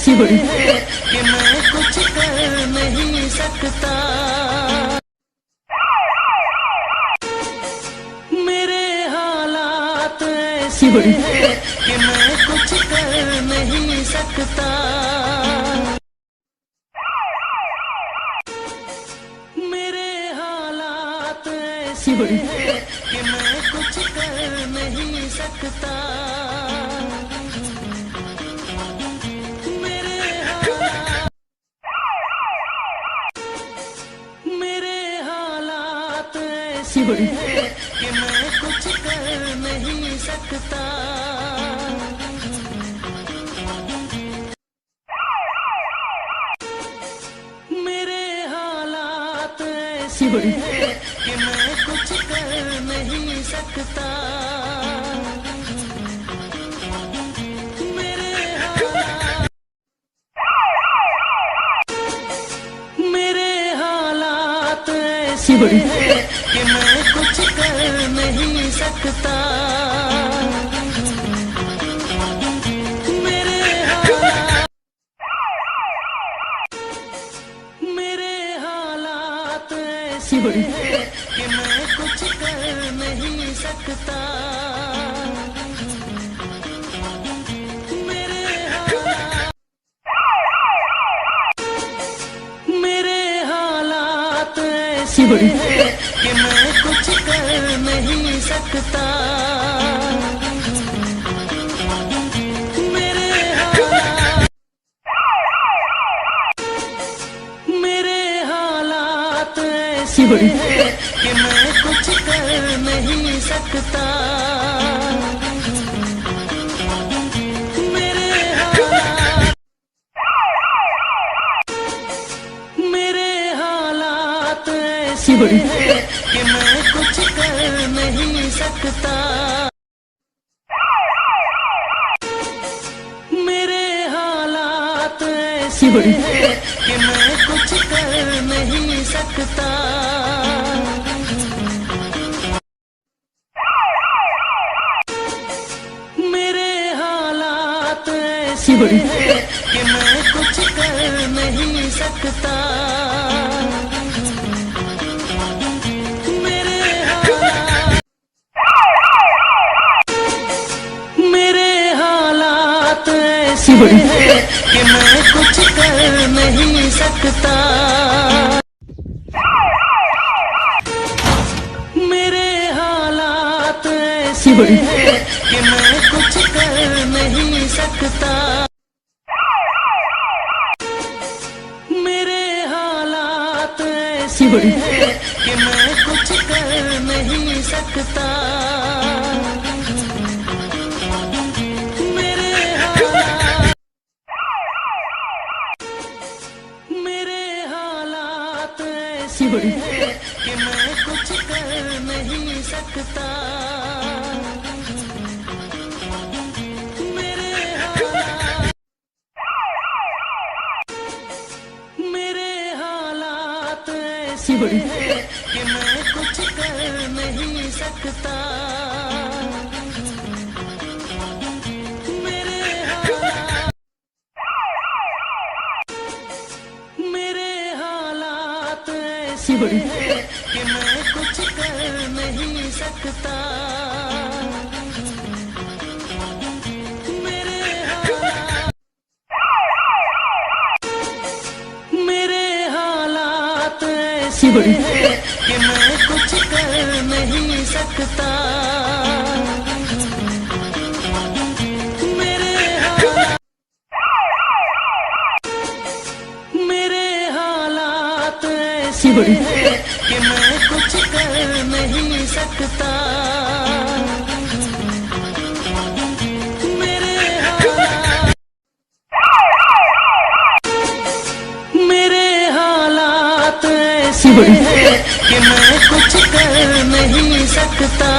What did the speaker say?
ऐसी है कि मैं कुछ कर नहीं सकता। मेरे हालात ऐसे हैं कि मैं कुछ कर नहीं सकता। मेरे हालात ऐसे हैं कि मैं कुछ कर नहीं सकता। ऐसी है कि मैं कुछ कर नहीं सकता। मेरे हालात ऐसे हैं कि मैं कुछ कर नहीं सकता। मेरे हालात ऐसे हैं कि मैं कुछ कर नहीं सकता। मेरे हालात ऐसे हैं कि मैं कुछ कर नहीं सकता। मेरे हालात ऐसे हैं कि मैं कुछ कर नहीं सकता। मेरे हालात ऐसे हैं कि मैं कुछ कर नहीं सकता। मेरे हालात ऐसे हैं कि मैं कुछ कर नहीं सकता। मेरे हालात ऐसे हैं कि मैं कुछ कर नहीं सकता। मेरे हालात ऐसे हैं कि मैं कुछ कर नहीं सकता। मेरे हालात ऐसे हैं कि मैं कुछ कर नहीं सकता। मेरे हालात ऐसे हैं कि मैं कुछ कर नहीं सकता। मेरे हालात ऐसे हैं कि मैं कुछ कर नहीं सकता। मेरे हालात ऐसे हैं कि मैं कुछ कर नहीं सकता। मेरे हालात ऐसे हैं कि मैं कुछ कर नहीं सकता। मेरे हालात ऐसे हैं कि मैं कुछ कर नहीं सकता। मेरे हालात ऐसे हैं कि मैं कुछ कर नहीं सकता। मेरे हालात ऐसे हैं कि मैं कुछ कर नहीं सकता। मेरे हालात ऐसे हैं कि मैं कुछ कर नहीं सकता।